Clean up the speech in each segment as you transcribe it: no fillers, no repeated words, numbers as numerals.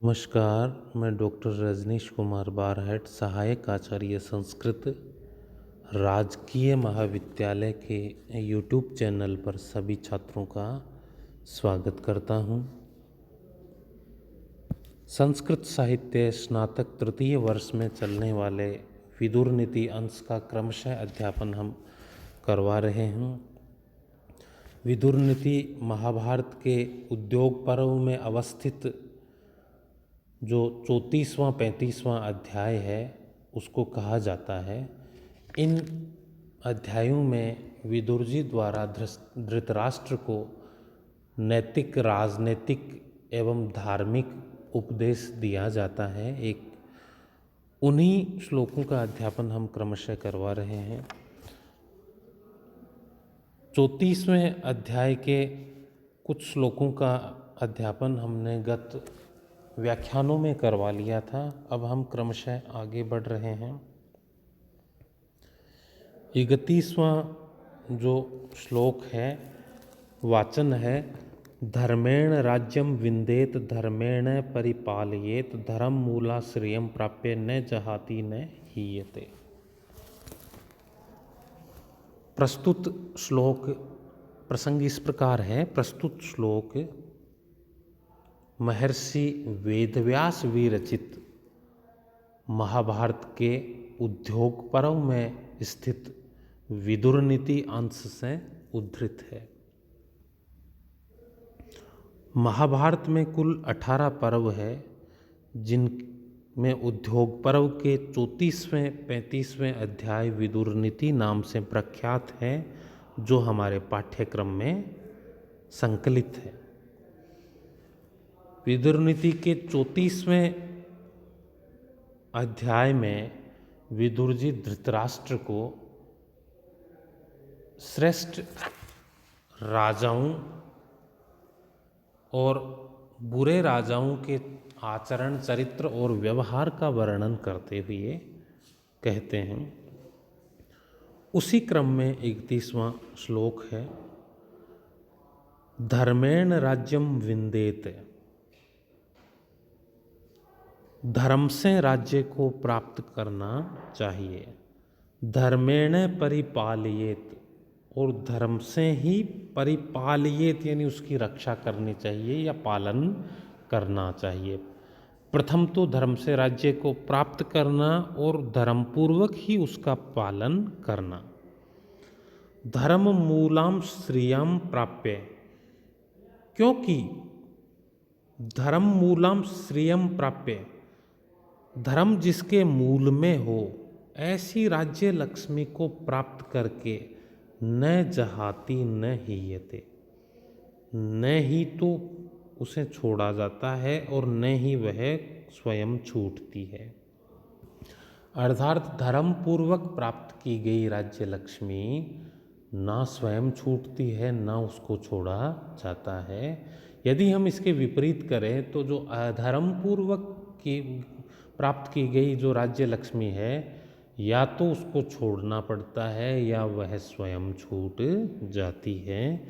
नमस्कार, मैं डॉक्टर रजनीश कुमार बारहट, सहायक आचार्य संस्कृत, राजकीय महाविद्यालय के यूट्यूब चैनल पर सभी छात्रों का स्वागत करता हूं। संस्कृत साहित्य स्नातक तृतीय वर्ष में चलने वाले विदुर नीति अंश का क्रमशः अध्यापन हम करवा रहे हैं। विदुर नीति महाभारत के उद्योग पर्व में अवस्थित जो 34वां 35वां अध्याय है उसको कहा जाता है। इन अध्यायों में विदुर जी द्वारा धृतराष्ट्र को नैतिक, राजनीतिक एवं धार्मिक उपदेश दिया जाता है। उन्हीं श्लोकों का अध्यापन हम क्रमशः करवा रहे हैं। 34वें अध्याय के कुछ श्लोकों का अध्यापन हमने गत व्याख्यानों में करवा लिया था। अब हम क्रमशः आगे बढ़ रहे हैं। 31वां जो श्लोक है, वाचन है, धर्मेण राज्यम विंदेत धर्मेण परिपालयेत धर्म मूला श्रियम प्राप्य न जहाति न हीयते। प्रस्तुत श्लोक प्रसंग इस प्रकार है। प्रस्तुत श्लोक महर्षि वेदव्यास विरचित महाभारत के उद्योग पर्व में स्थित विदुर नीति अंश से उद्धृत है। महाभारत में कुल 18 पर्व है, जिनमें उद्योग पर्व के 34वें 35वें अध्याय विदुर नीति नाम से प्रख्यात है, जो हमारे पाठ्यक्रम में संकलित है। विदुर नीति के 34वें अध्याय में विदुर जी धृतराष्ट्र को श्रेष्ठ राजाओं और बुरे राजाओं के आचरण, चरित्र और व्यवहार का वर्णन करते हुए कहते हैं। उसी क्रम में 31वां श्लोक है, धर्मेण राज्यम विंदेत। धर्म से राज्य को प्राप्त करना चाहिए। धर्मेण परिपालयेत, और धर्म से ही परिपालयेत यानी उसकी रक्षा करनी चाहिए या पालन करना चाहिए। प्रथम तो धर्म से राज्य को प्राप्त करना और धर्मपूर्वक ही उसका पालन करना। धर्म मूलाम श्रियम प्राप्य, क्योंकि धर्म मूलाम श्रियम प्राप्य, धर्म जिसके मूल में हो, ऐसी राज्य लक्ष्मी को प्राप्त करके न जहाति न हीयते, न ही तो उसे छोड़ा जाता है और न ही वह स्वयं छूटती है। अर्थात धर्म पूर्वक प्राप्त की गई राज्य लक्ष्मी ना स्वयं छूटती है, ना उसको छोड़ा जाता है। यदि हम इसके विपरीत करें तो जो अधर्म पूर्वक की प्राप्त की गई जो राज्य लक्ष्मी है, या तो उसको छोड़ना पड़ता है या वह स्वयं छूट जाती है।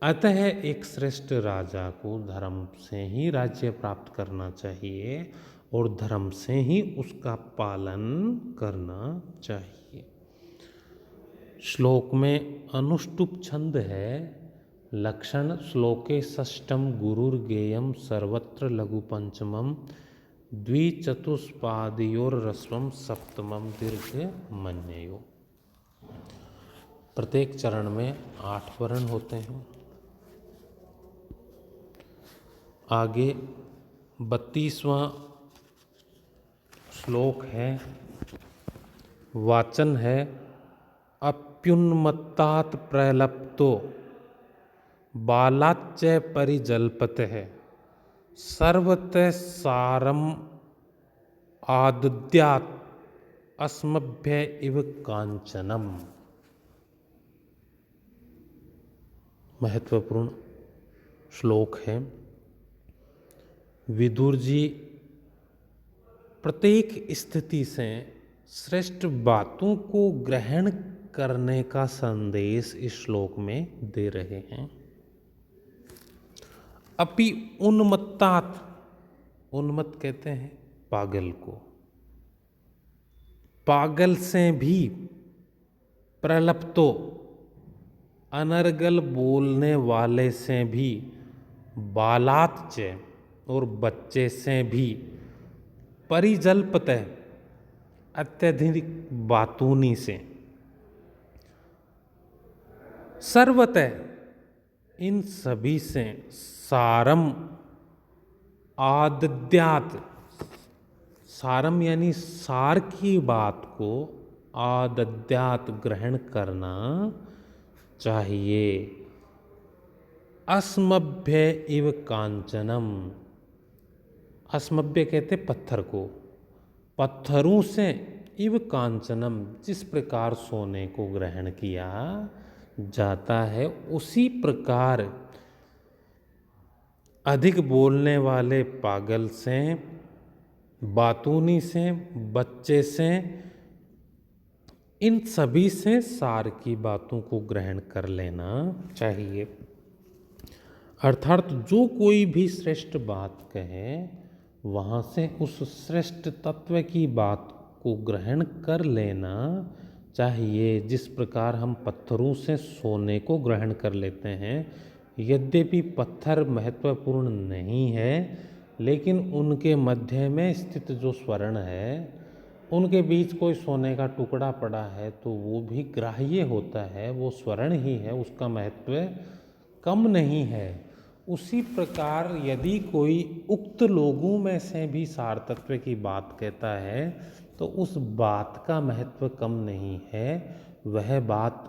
अतः एक श्रेष्ठ राजा को धर्म से ही राज्य प्राप्त करना चाहिए और धर्म से ही उसका पालन करना चाहिए। श्लोक में अनुष्टुप छंद है। लक्षण श्लोके षष्ठम गुरुर्गेयम सर्वत्र लघु पंचमम द्विचतुष्पादयोर्ह्रस्वम सप्तमम दीर्घ मन्ययो। प्रत्येक चरण में 8 वर्ण होते हैं। आगे 32वां श्लोक है, वाचन है, अप्युन्मत्तात प्रलप्तो बालाच्च परिजल्पतः सर्वतः सारम आदद्यात् अस्मभ्य इव कांचनम। महत्वपूर्ण श्लोक है। विदुर जी प्रत्येक स्थिति से श्रेष्ठ बातों को ग्रहण करने का संदेश इस श्लोक में दे रहे हैं। अपि उन्मत्तात, उन्मत्त कहते हैं पागल को। पागल से भी प्रलप्तो, अनर्गल बोलने वाले से भी, बालाच्च और बच्चे से भी, परिजल्पतः अत्यधिक बातूनी से, सर्वतः इन सभी से, सारम आदद्यात, सारम यानी सार की बात को, आदद्यात ग्रहण करना चाहिए। अस्मभ्य इव कांचनम, अस्मभ्य कहते पत्थर को, पत्थरों से, इव कांचनम जिस प्रकार सोने को ग्रहण किया जाता है उसी प्रकार अधिक बोलने वाले पागल से, बातूनी से, बच्चे से, इन सभी से सार की बातों को ग्रहण कर लेना चाहिए। अर्थात जो कोई भी श्रेष्ठ बात कहे वहाँ से उस श्रेष्ठ तत्व की बात को ग्रहण कर लेना चाहिए। जिस प्रकार हम पत्थरों से सोने को ग्रहण कर लेते हैं, यद्यपि पत्थर महत्वपूर्ण नहीं है, लेकिन उनके मध्य में स्थित जो स्वर्ण है, उनके बीच कोई सोने का टुकड़ा पड़ा है तो वो भी ग्राह्य होता है, वो स्वर्ण ही है, उसका महत्व कम नहीं है। उसी प्रकार यदि कोई उक्त लोगों में से भी सार तत्व की बात कहता है तो उस बात का महत्व कम नहीं है, वह बात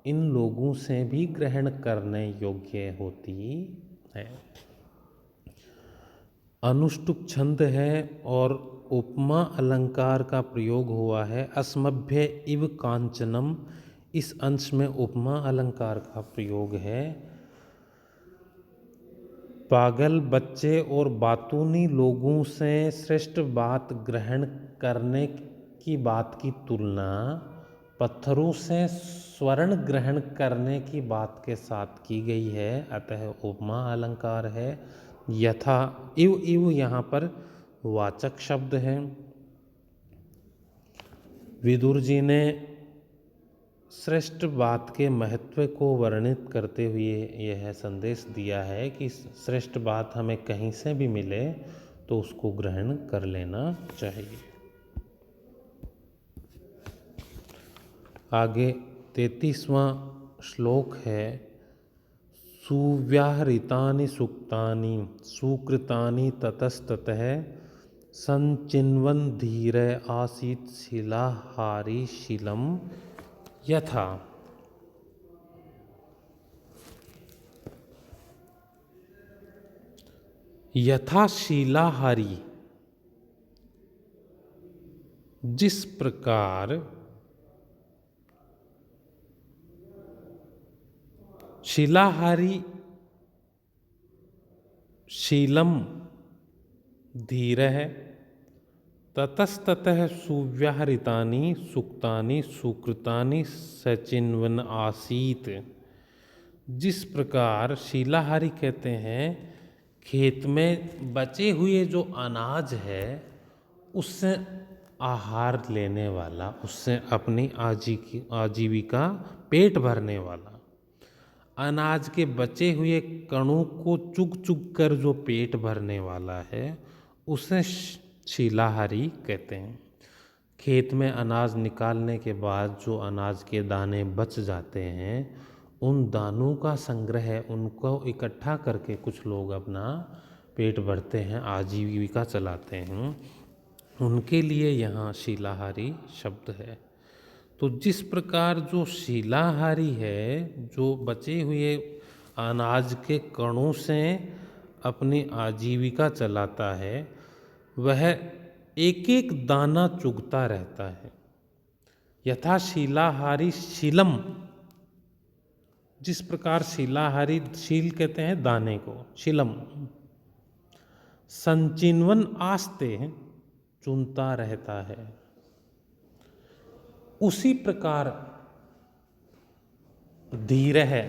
इन लोगों से भी ग्रहण करने योग्य होती है। अनुष्टुप छंद है और उपमा अलंकार का प्रयोग हुआ है। अस्मभ्य इव कांचनम, इस अंश में उपमा अलंकार का प्रयोग है। पागल, बच्चे और बातूनी लोगों से श्रेष्ठ बात ग्रहण करने की बात की तुलना पत्थरों से स्वर्ण ग्रहण करने की बात के साथ की गई है, अतः उपमा अलंकार है। यथा, इव, इव यहाँ पर वाचक शब्द है। विदुर जी ने श्रेष्ठ बात के महत्व को वर्णित करते हुए यह संदेश दिया है कि श्रेष्ठ बात हमें कहीं से भी मिले तो उसको ग्रहण कर लेना चाहिए। आगे 33वां श्लोक है। सुव्याहृतानि सूक्तानि सुकृतानि ततस्ततः संचिन्वन् धीर आसीत् शिलाहारी शीलम यथा। यथा शिलाहारी, जिस प्रकार शिलाहारी शीलम धीर है, ततस्ततः सुव्याहृतानि सूक्तानि सुकृतानि सचिन्वन आसीत। जिस प्रकार शिलाहारी कहते हैं खेत में बचे हुए जो अनाज है उससे आहार लेने वाला, उससे अपनी आजीविका पेट भरने वाला, अनाज के बचे हुए कणों को चुग चुग कर जो पेट भरने वाला है उसे शिलाहारी कहते हैं। खेत में अनाज निकालने के बाद जो अनाज के दाने बच जाते हैं, उन दानों का संग्रह, उनको इकट्ठा करके कुछ लोग अपना पेट भरते हैं, आजीविका चलाते हैं, उनके लिए यहाँ शिलाहारी शब्द है। तो जिस प्रकार जो शिलाहारी है, जो बचे हुए अनाज के कणों से अपनी आजीविका चलाता है, वह एक एक दाना चुगता रहता है। यथा शिलाहारी शीलम, जिस प्रकार शिलाहारी, शील कहते हैं दाने को, शीलम, संचिन्वन आस्ते चुनता रहता है, उसी प्रकार धीर है,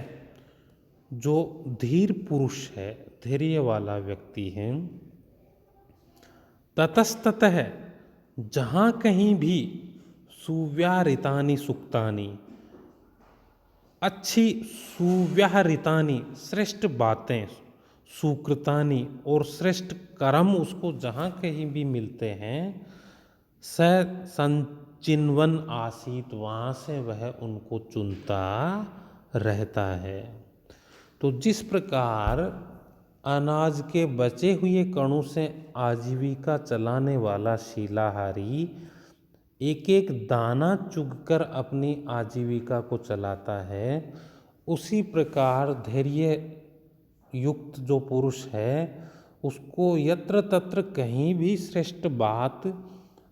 जो धीर पुरुष है, धैर्य वाला व्यक्ति है, ततस्ततः जहाँ कहीं भी सुव्याहृतानि सुक्तानि, अच्छी सुव्याहृतानि श्रेष्ठ बातें, सुकृतानि और श्रेष्ठ कर्म उसको जहाँ कहीं भी मिलते हैं, स संचिन्वन आसीत, वहाँ से वह उनको चुनता रहता है। तो जिस प्रकार अनाज के बचे हुए कणों से आजीविका चलाने वाला शिलाहारी एक एक दाना चुगकर अपनी आजीविका को चलाता है, उसी प्रकार धैर्य युक्त जो पुरुष है उसको यत्र तत्र कहीं भी श्रेष्ठ बात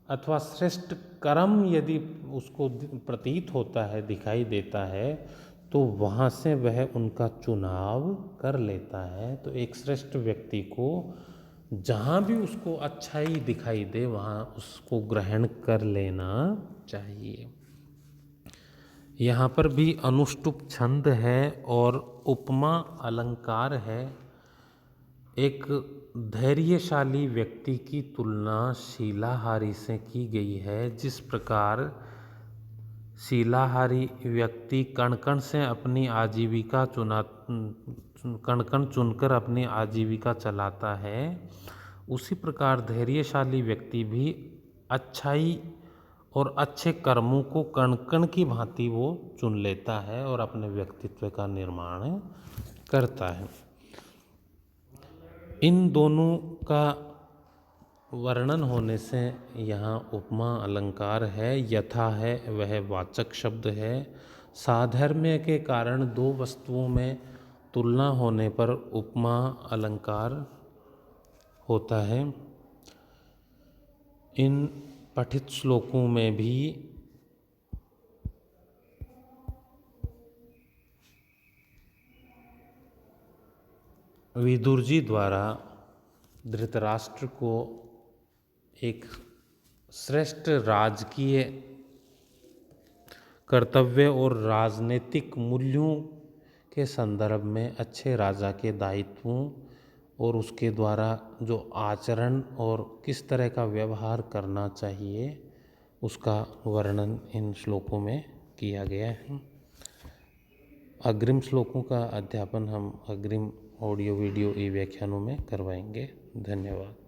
अथवा श्रेष्ठ कर्म यदि उसको प्रतीत होता है, दिखाई देता है, तो वहाँ से वह उनका चुनाव कर लेता है। तो एक श्रेष्ठ व्यक्ति को जहाँ भी उसको अच्छाई दिखाई दे वहाँ उसको ग्रहण कर लेना चाहिए। यहाँ पर भी अनुष्टुप छंद है और उपमा अलंकार है। एक धैर्यशाली व्यक्ति की तुलना शीलाहारी से की गई है। जिस प्रकार शीलाहारी व्यक्ति कण कण से अपनी आजीविका कण कण चुनकर अपनी आजीविका चलाता है, उसी प्रकार धैर्यशाली व्यक्ति भी अच्छाई और अच्छे कर्मों को कण कण की भांति वो चुन लेता है और अपने व्यक्तित्व का निर्माण करता है। इन दोनों का वर्णन होने से यहाँ उपमा अलंकार है। यथा है वह वाचक शब्द है। साधर्म्य के कारण दो वस्तुओं में तुलना होने पर उपमा अलंकार होता है। इन पठित श्लोकों में भी विदुर जी द्वारा धृतराष्ट्र को एक श्रेष्ठ राजकीय कर्तव्य और राजनीतिक मूल्यों के संदर्भ में अच्छे राजा के दायित्वों और उसके द्वारा जो आचरण और किस तरह का व्यवहार करना चाहिए उसका वर्णन इन श्लोकों में किया गया है। अग्रिम श्लोकों का अध्यापन हम अग्रिम ऑडियो वीडियो ई व्याख्यानों में करवाएंगे। धन्यवाद।